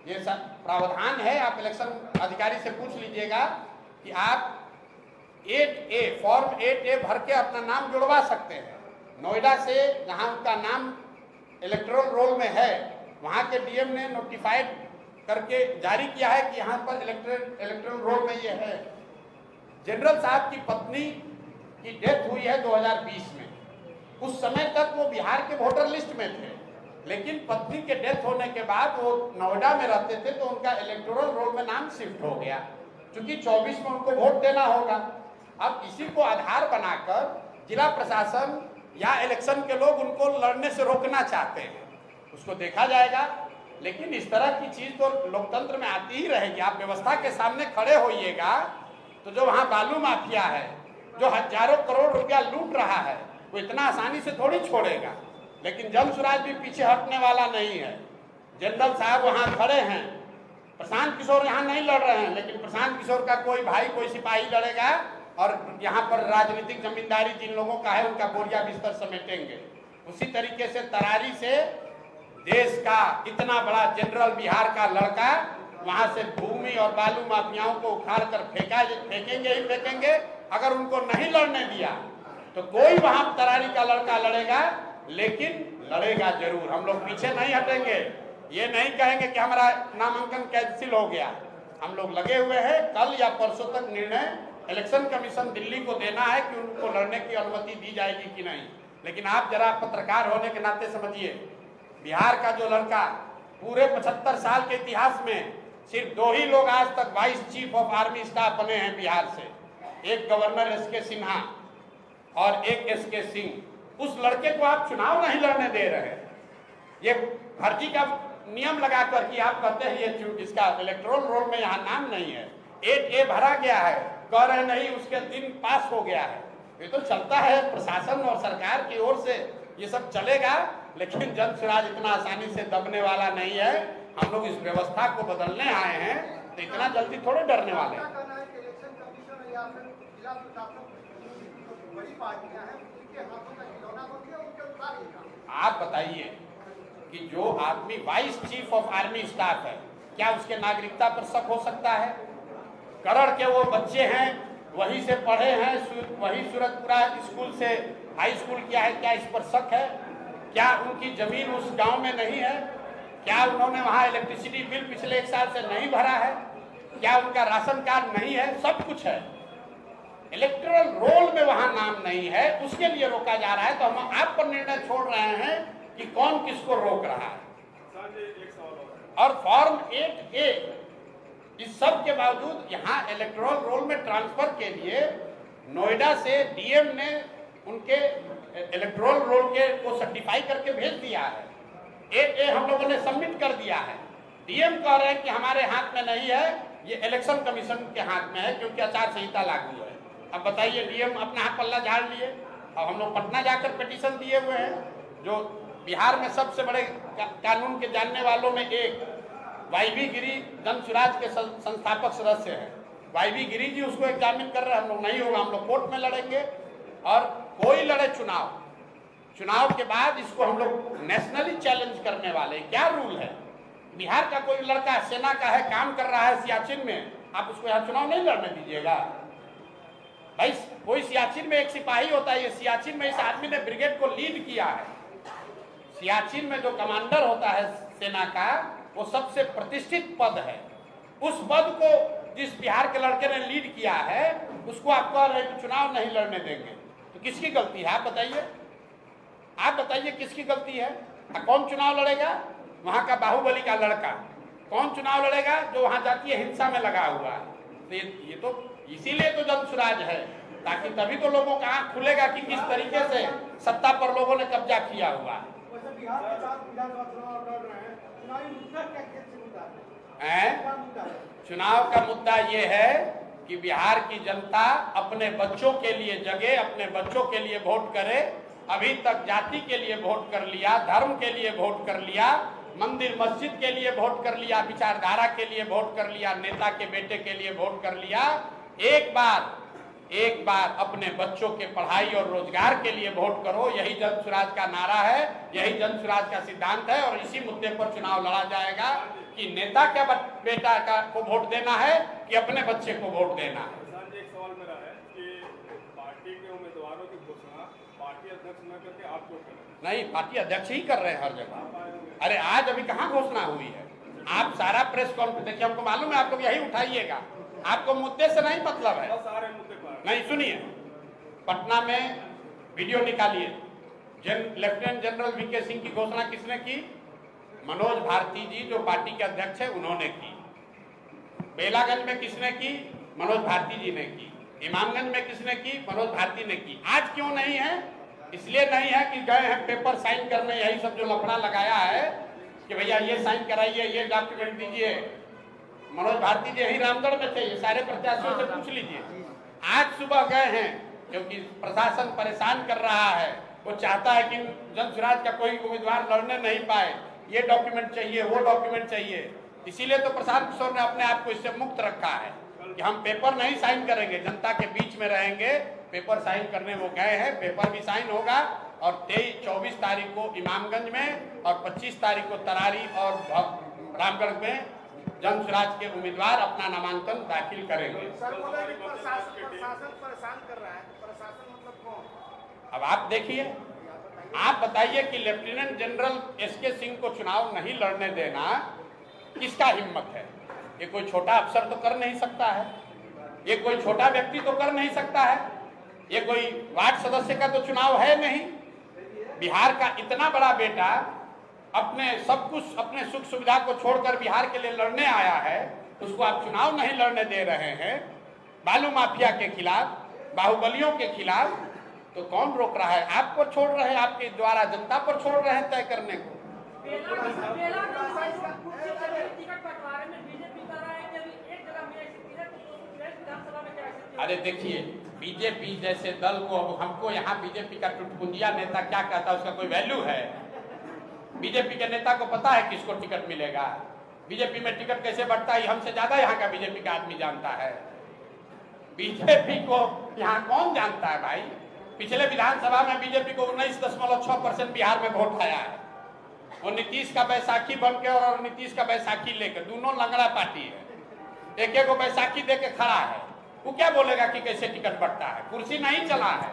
ये सब प्रावधान है, आप इलेक्शन अधिकारी से पूछ लीजिएगा कि आप 8A फॉर्म 8A भर के अपना नाम जुड़वा सकते हैं। नोएडा से जहां उनका नाम इलेक्टोरल रोल में है, वहां के डीएम ने नोटिफाइड करके जारी किया है कि यहाँ पर इलेक्टोरल रोल में ये है। जनरल साहब की पत्नी की डेथ हुई है 2020 में, उस समय तक वो बिहार के वोटर लिस्ट में थे, लेकिन पत्नी के डेथ होने के बाद वो नोएडा में रहते थे, तो उनका इलेक्टोरल रोल में नाम शिफ्ट हो गया, क्योंकि 24 में उनको वोट देना होगा। अब इसी को आधार बनाकर जिला प्रशासन या इलेक्शन के लोग उनको लड़ने से रोकना चाहते हैं, उसको देखा जाएगा। लेकिन इस तरह की चीज तो लोकतंत्र में आती ही रहेगी। आप व्यवस्था के सामने खड़े होइएगा, तो जो वहां बालू माफिया है, जो हजारों करोड़ रुपया लूट रहा है, वो इतना आसानी से थोड़ी छोड़ेगा। लेकिन जन स्वराज भी पीछे हटने वाला नहीं है। जनरल साहब वहां खड़े हैं, प्रशांत किशोर यहाँ नहीं लड़ रहे हैं, लेकिन प्रशांत किशोर का कोई भाई, कोई सिपाही लड़ेगा, और यहाँ पर राजनीतिक जमींदारी जिन लोगों का है उनका बोरिया बिस्तर समेटेंगे। उसी तरीके से तरारी से देश का इतना बड़ा जनरल बिहार का लड़का वहां से भूमि और बालू माफियाओं को उखाड़ कर फेंकेंगे ही फेंकेंगे। अगर उनको नहीं लड़ने दिया तो कोई वहां तरारी का लड़का लड़ेगा, लेकिन लड़ेगा जरूर। हम लोग पीछे नहीं हटेंगे, ये नहीं कहेंगे कि हमारा नामांकन कैंसिल हो गया। हम लोग लगे हुए हैं, कल या परसों तक निर्णय इलेक्शन कमीशन दिल्ली को देना है कि उनको लड़ने की अनुमति दी जाएगी कि नहीं। लेकिन आप जरा पत्रकार होने के नाते समझिए, बिहार का जो लड़का पूरे 75 साल के इतिहास में सिर्फ 2 ही लोग आज तक vice chief of army staff बने हैं बिहार से, एक गवर्नर एसके सिन्हा और एक एसके सिंह। उस लड़के को आप चुनाव नहीं लड़ने दे रहे हैं। ये फर्जी का नियम लगाकर कि आप कहते हैं ये इसका इलेक्टोरल रोल में यहाँ नाम नहीं है, 8A भरा गया है, कह रहे नहीं उसके दिन पास हो गया है। ये तो चलता है, प्रशासन और सरकार की ओर से ये सब चलेगा, लेकिन जन स्वराज इतना आसानी से दबने वाला नहीं है। हम लोग इस व्यवस्था को बदलने आए हैं, तो इतना जल्दी थोड़े डरने वाले हैं। आप बताइए कि जो आदमी vice chief of army staff है, क्या उसके नागरिकता पर शक हो सकता है? करण के वो बच्चे हैं, वहीं से पढ़े हैं, वही सूरतपुरा स्कूल से हाई स्कूल किया है, क्या इस पर शक है? क्या उनकी जमीन उस गांव में नहीं है? क्या उन्होंने वहां इलेक्ट्रिसिटी बिल पिछले 1 साल से नहीं भरा है? क्या उनका राशन कार्ड नहीं है? सब कुछ है। इलेक्टोरल रोल में वहां नाम नहीं है, उसके लिए रोका जा रहा है। तो हम आप पर निर्णय छोड़ रहे हैं कि कौन किसको रोक रहा है। और फॉर्म 8A इस सब के बावजूद यहाँ इलेक्टोरल रोल में ट्रांसफर के लिए नोएडा से डीएम ने उनके इलेक्टोरल रोल के को सर्टिफाई करके भेज दिया है। 8A हम लोगों ने सबमिट कर दिया है। डीएम कह रहे हैं कि हमारे हाथ में नहीं है, ये इलेक्शन कमीशन के हाथ में है, क्योंकि आचार संहिता लागू है। अब बताइए, डीएम अपना हाथ पल्ला झाड़ लिए। अब हम लोग पटना जाकर पिटीशन दिए हुए हैं। जो बिहार में सबसे बड़े कानून के जानने वालों में एक वाईवी गिरी जन स्वराज के संस्थापक सदस्य हैं, वाईवी गिरी जी उसको एग्जामिन कर रहे हैं। हम लोग नहीं होगा, हम लोग कोर्ट में लड़ेंगे। और कोई लड़े चुनाव के बाद इसको हम लोग नेशनली चैलेंज करने वाले। क्या रूल है? बिहार का कोई लड़का सेना का है, काम कर रहा है सियाचिन में, आप उसको यहाँ चुनाव नहीं लड़ने दीजिएगा भाई? कोई सियाचिन में एक सिपाही होता है, ये सियाचिन में इस आदमी ने ब्रिगेड को लीड किया है। सियाचिन में जो कमांडर होता है सेना का, वो सबसे प्रतिष्ठित पद है। उस पद को जिस बिहार के लड़के ने लीड किया है, उसको आप कह रहे हैं कि चुनाव नहीं लड़ने देंगे, तो किसकी गलती है? आप बताइए किसकी गलती है? कौन चुनाव लड़ेगा? वहां का बाहुबली का लड़का कौन चुनाव लड़ेगा जो वहां जातीय हिंसा में लगा हुआ है? तो ये तो इसीलिए तो जन स्वराज है, ताकि तभी तो लोगों का आंख खुलेगा कि किस तरीके से सत्ता पर लोगों ने कब्जा किया हुआ है। चुनाव का मुद्दा ये है कि बिहार की जनता अपने बच्चों के लिए जगे, अपने बच्चों के लिए वोट करे। अभी तक जाति के लिए वोट कर लिया, धर्म के लिए वोट कर लिया, मंदिर मस्जिद के लिए वोट कर लिया, विचारधारा के लिए वोट कर लिया, नेता के बेटे के लिए वोट कर लिया। एक बार अपने बच्चों के पढ़ाई और रोजगार के लिए वोट करो। यही जन स्वराज का नारा है, यही जन स्वराज का सिद्धांत है। और इसी मुद्दे पर चुनाव लड़ा जाएगा कि नेता क्या बेटा का को वोट देना है कि अपने बच्चे को वोट देना है। एक सवाल मेरा है कि पार्टी के उम्मीदवारों की घोषणा पार्टी अध्यक्ष न करके आप क्यों कर रहे हैं? नहीं, पार्टी अध्यक्ष ही कर रहे हैं हर जगह। अरे आज अभी कहाँ घोषणा हुई है? आप सारा प्रेस कॉन्फ्रेंस देखिए, हमको मालूम है आप लोग यही उठाइएगा, आपको मुद्दे से नहीं मतलब है। सारे मुद्दे पर नहीं, सुनिए, पटना में वीडियो निकालिए। लेफ्टिनेंट जनरल वीके सिंह की घोषणा किसने की? मनोज भारती जी जो पार्टी के अध्यक्ष है उन्होंने की। बेलागंज में किसने की? मनोज भारती जी ने की। इमामगंज में किसने की? मनोज भारती ने की। आज क्यों नहीं है? इसलिए नहीं है कि गए हैं पेपर साइन करने, यही सब जो लफड़ा लगाया है कि भैया ये साइन कराइए, ये डॉक्यूमेंट दीजिए। मनोज भारती जी यही रामगढ़ में थे, ये सारे प्रत्याशियों से पूछ लीजिए। आज सुबह गए हैं क्योंकि प्रशासन परेशान कर रहा है, वो चाहता है कि जन स्वराज का कोई उम्मीदवार लड़ने नहीं पाए, ये डॉक्यूमेंट चाहिए, वो डॉक्यूमेंट चाहिए। इसीलिए तो प्रशांत किशोर ने अपने आप को इससे मुक्त रखा है कि हम पेपर नहीं साइन करेंगे, जनता के बीच में रहेंगे। पेपर साइन करने वो गए हैं, पेपर भी साइन होगा। और 23-24 तारीख को इमामगंज में और 25 तारीख को तरारी और रामगढ़ में जन स्वराज के उम्मीदवार अपना नामांकन दाखिल करेंगे। प्रशासन परेशान कर रहा है, प्रशासन मतलब कौन? अब आप देखिए, आप बताइए कि लेफ्टिनेंट जनरल एसके सिंह को चुनाव नहीं लड़ने देना किसका हिम्मत है? ये कोई छोटा अफसर तो कर नहीं सकता है, ये कोई छोटा व्यक्ति तो कर नहीं सकता है, ये कोई वार्ड सदस्य का तो चुनाव है नहीं। बिहार का इतना बड़ा बेटा अपने सब कुछ, अपने सुख सुविधा को छोड़कर बिहार के लिए लड़ने आया है, उसको आप चुनाव नहीं लड़ने दे रहे हैं। बालू माफिया के खिलाफ, बाहुबलियों के खिलाफ, तो कौन रोक रहा है? आपको छोड़ रहे हैं, आपके द्वारा जनता पर छोड़ रहे हैं तय करने को। अरे देखिए, बीजेपी जैसे दल को, अब हमको यहाँ बीजेपी का टुटपुंजिया नेता क्या कहता है उसका कोई वैल्यू है? बीजेपी के नेता को पता है किसको टिकट मिलेगा, बीजेपी में टिकट कैसे बढ़ता है, हमसे ज्यादा यहाँ का बीजेपी का आदमी जानता है। बीजेपी को यहाँ कौन जानता है भाई? पिछले विधानसभा में बीजेपी को 19.6% बिहार में वोट आया है। वो नीतीश का बैसाखी बन के और नीतीश का बैसाखी लेकर, दोनों लंगड़ा पार्टी है, एक को बैसाखी दे के खड़ा है। वो क्या बोलेगा कि कैसे टिकट बढ़ता है? कुर्सी नहीं चला है,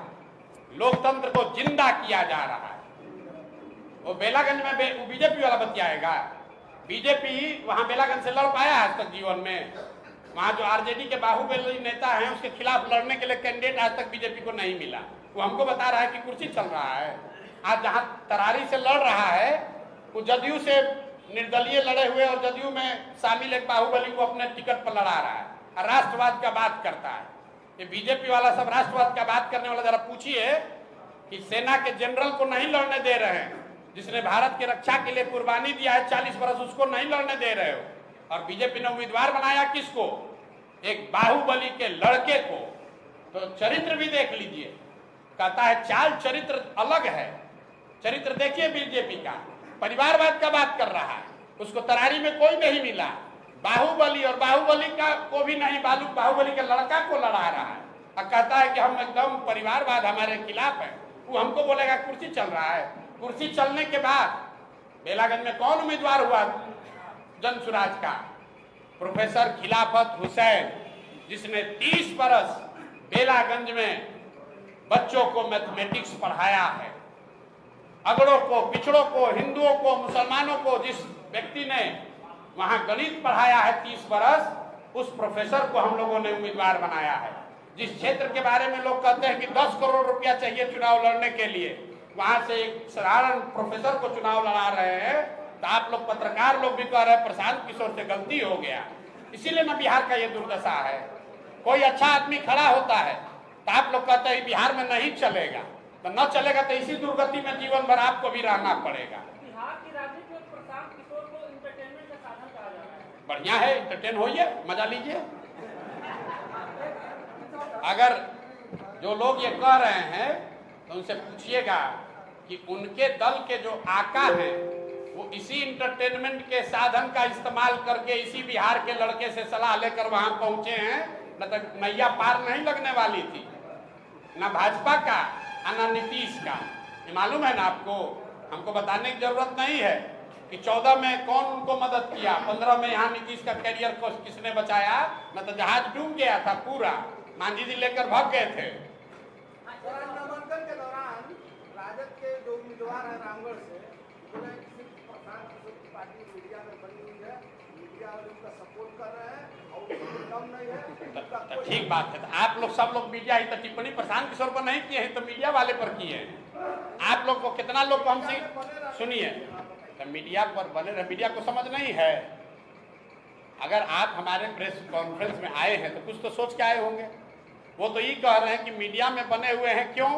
लोकतंत्र को जिंदा किया जा रहा है। वो बेलागंज में वो बीजेपी वाला बतियाएगा? बीजेपी वहां बेलागंज से लड़ पाया आज तक जीवन में? वहां जो आरजेडी के बाहुबली नेता हैं उसके खिलाफ लड़ने के लिए कैंडिडेट आज तक बीजेपी को नहीं मिला। वो हमको बता रहा है कि कुर्सी चल रहा है। आज जहां तरारी से लड़ रहा है वो जदयू से निर्दलीय लड़े हुए और जदयू में शामिल एक बाहुबली को अपने टिकट पर लड़ा रहा है और राष्ट्रवाद का बात करता है। ये बीजेपी वाला सब राष्ट्रवाद का बात करने वाला, जरा पूछिए कि सेना के जनरल को नहीं लड़ने दे रहे हैं, जिसने भारत की रक्षा के लिए कुर्बानी दिया है 40 वर्ष, उसको नहीं लड़ने दे रहे हो। और बीजेपी ने उम्मीदवार बनाया किसको? एक बाहुबली के लड़के को। तो चरित्र भी देख लीजिए, कहता है चाल चरित्र अलग है। चरित्र देखिए बीजेपी का, परिवारवाद का बात कर रहा है। उसको तरारी में कोई नहीं मिला, बाहुबली और बाहुबली का को भी नहीं, बाहुबली के लड़का को लड़ा रहा है और कहता है कि हम एकदम परिवारवाद हमारे खिलाफ है। वो हमको बोलेगा कुर्सी चल रहा है। कुर्सी चलने के बाद बेलागंज में कौन उम्मीदवार हुआ जन सुराज का? प्रोफेसर खिलाफत हुसैन, जिसने 30 बरस बेलागंज में बच्चों को मैथमेटिक्स पढ़ाया है। अगड़ों को, पिछड़ों को, हिंदुओं को, मुसलमानों को जिस व्यक्ति ने वहां गणित पढ़ाया है 30 बरस, उस प्रोफेसर को हम लोगों ने उम्मीदवार बनाया है। जिस क्षेत्र के बारे में लोग कहते हैं कि 10 करोड़ रुपया चाहिए चुनाव लड़ने के लिए, वहां से एक साधारण प्रोफेसर को चुनाव लड़ा रहे हैं। तो आप लोग पत्रकार लोग भी कह रहे हैं प्रशांत किशोर से गलती हो गया। इसीलिए ना बिहार का ये दुर्दशा है। कोई अच्छा आदमी खड़ा होता है तो आप लोग कहते हैं बिहार में नहीं चलेगा, तो न चलेगा तो इसी दुर्गति में जीवन भर आपको भी रहना पड़ेगा। बिहार की राजनीति में प्रशांत किशोर को इंटरटेनमेंट का साधन कहा जा रहा है। बढ़िया है, इंटरटेन होइए, मजा लीजिए। अगर जो लोग ये कह रहे हैं तो उनसे पूछिएगा कि उनके दल के जो आका हैं वो इसी इंटरटेनमेंट के साधन का इस्तेमाल करके इसी बिहार के लड़के से सलाह लेकर वहां पहुंचे हैं, न तो नैया पार नहीं लगने वाली थी, न भाजपा का न नीतीश का। ये मालूम है ना आपको? हमको बताने की जरूरत नहीं है कि 14 में कौन उनको मदद किया, 15 में यहाँ नीतीश का कैरियर को किसने बचाया। न तो जहाज डूब गया था पूरा, मांझी जी लेकर भाग गए थे। नामांकन के दौरान राजद के जो उम्मीदवार है रामगढ़ से, उन्होंने प्रशांत किशोर की पार्टी मीडिया में बनी हुई है, मीडिया वाले उनका सपोर्ट कर रहे हैं और कम नहीं है। तो ठीक बात है। तो आप लोग सब लोग मीडिया ही तो टिप्पणी प्रशांत किशोर पर नहीं किए हैं, तो मीडिया वाले पर किए हैं। आप लोग को कितना लोग हमसे सुनिए, तो मीडिया पर बने रहे। मीडिया को समझ नहीं है। अगर आप हमारे प्रेस कॉन्फ्रेंस में आए हैं तो कुछ तो सोच के आए होंगे। वो तो ये कह रहे हैं कि मीडिया में बने हुए हैं, क्यों?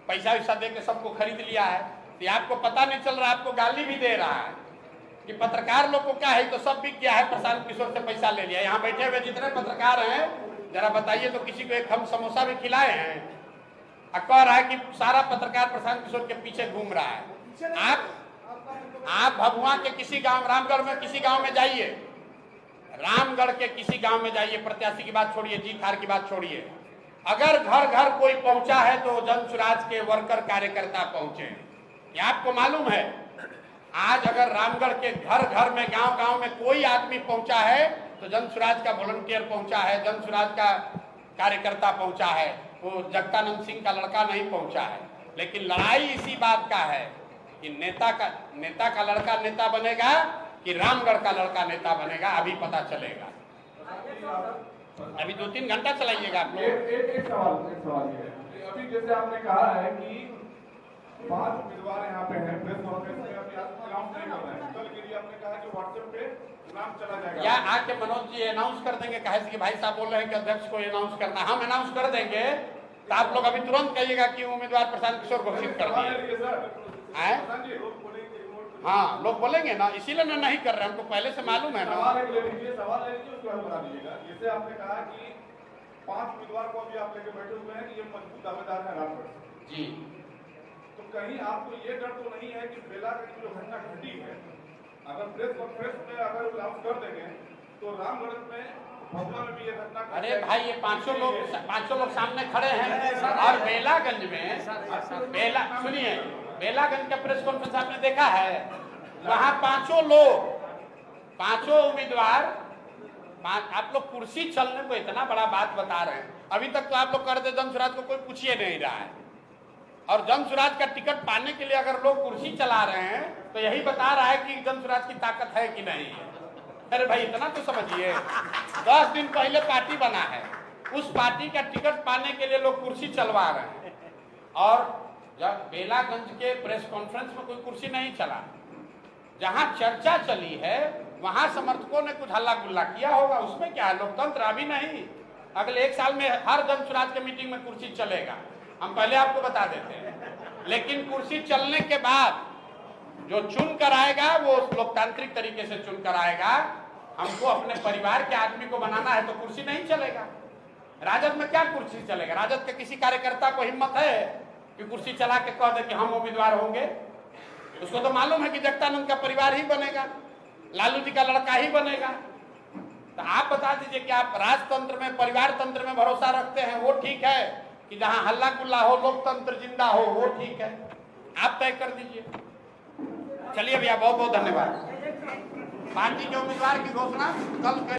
पैसा वैसा दे के सबको खरीद लिया है। तो आपको पता नहीं चल रहा, आपको गाली भी दे रहा है कि पत्रकार लोग को क्या है, तो सब बिक गया है, प्रशांत किशोर से पैसा ले लिया। यहाँ बैठे हुए जितने पत्रकार हैं जरा बताइए तो किसी को एक हम समोसा भी खिलाए हैं? और कह रहा है कि सारा पत्रकार प्रशांत किशोर के पीछे घूम रहा है। आप भभुआ के किसी गांव, रामगढ़ में किसी गांव में जाइए, रामगढ़ के किसी गांव में जाइए, प्रत्याशी की बात छोड़िए, जीत हार की बात छोड़िए, अगर घर घर कोई पहुंचा है तो जन सुराज के वर्कर कार्यकर्ता पहुंचे। ये आपको मालूम है? आज अगर रामगढ़ के घर घर में, गांव गांव में कोई आदमी पहुंचा है तो जन सुराज का वॉलंटियर पहुंचा है, जन सुराज का कार्यकर्ता पहुंचा है, वो जगदानंद सिंह का लड़का नहीं पहुंचा है। लेकिन लड़ाई इसी बात का है कि नेता का लड़का नेता बनेगा कि रामगढ़ का लड़का नेता बनेगा, अभी पता चलेगा। अभी 2-3 घंटा चलाइएगा आप लोग। एक सवाल ये है, अभी जैसे आपने कहा है कि 5 उम्मीदवार यहाँ पे हैं, प्रेस कॉन्फ्रेंस में अभी अनाउंस नहीं कर रहे हैं, कल के लिए आपने कहा कि व्हाट्सएप पे नाम चला जाएगा, या आके मनोज जी अनाउंस कर देंगे? कहे कि भाई साहब बोल रहे हैं कि अध्यक्ष को अनाउंस करना, हम अनाउंस कर देंगे तो आप लोग अभी तुरंत कहिएगा कि उम्मीदवार प्रशांत किशोर घोषित कर दिए। हाँ, लोग बोलेंगे ना, इसीलिए ना नहीं कर रहे हैं, हमको पहले से मालूम है ना। सवाल ले लीजिए, उसको हल बना दीजिएगा। जैसे आपने कहा कि 5 उम्मीदवार को अभी आप लेके बैठे हुए हैं कि ये मजबूत दावेदार है रामगढ़ जी, तो कहीं आपको ये डर तो नहीं है कि बेलागंज की जो घटना घटी है, अगर प्रेस कॉन्फ्रेंस में अगर अनाउंस कर देंगे तो रामगढ़ में, भभुआ में भी ये घटना? अरे भाई, ये 500 लोग सामने खड़े हैं और बेलागंज में, सुनिए, बेलागंज का प्रेस कॉन्फ्रेंस आपने देखा है? वहां 5 लोग, 5 उम्मीदवार, आप लोग कुर्सी चलने को इतना बड़ा बात बता रहे हैं। अभी तक तो आप लोग कहते जन सुराज को कोई पूछिए नहीं रहा है, और जन सुराज का टिकट पाने के लिए अगर लोग कुर्सी चला रहे हैं तो यही बता रहा है कि जन सुराज की ताकत है कि नहीं है। अरे भाई इतना तो समझिए, 10 दिन पहले पार्टी बना है, उस पार्टी का टिकट पाने के लिए लोग कुर्सी चलवा रहे हैं, और जब बेलागंज के प्रेस कॉन्फ्रेंस में कोई कुर्सी नहीं चला, जहां चर्चा चली है वहां समर्थकों ने कुछ हल्ला गुल्ला किया होगा, उसमें क्या है, लोकतंत्र अभी नहीं, अगले 1 साल में हर जन स्वराज के मीटिंग में कुर्सी चलेगा, हम पहले आपको बता देते हैं। लेकिन कुर्सी चलने के बाद जो चुन कर आएगा वो लोकतांत्रिक तरीके से चुन कर आएगा। हमको अपने परिवार के आदमी को बनाना है तो कुर्सी नहीं चलेगा। राजद में क्या कुर्सी चलेगा? राजद के किसी कार्यकर्ता को हिम्मत है कि कुर्सी चला के कह दे कि हम उम्मीदवार होंगे? उसको तो मालूम है कि जगदानंद का परिवार ही बनेगा, लालू जी का लड़का ही बनेगा। तो आप बता दीजिए कि आप राजतंत्र में, परिवार तंत्र में भरोसा रखते हैं, वो ठीक है, कि जहां हल्ला गुल्ला हो, लोकतंत्र जिंदा हो, वो ठीक है? आप तय कर दीजिए। चलिए भैया, बहुत बहुत धन्यवाद। पार्टी के उम्मीदवार की घोषणा कल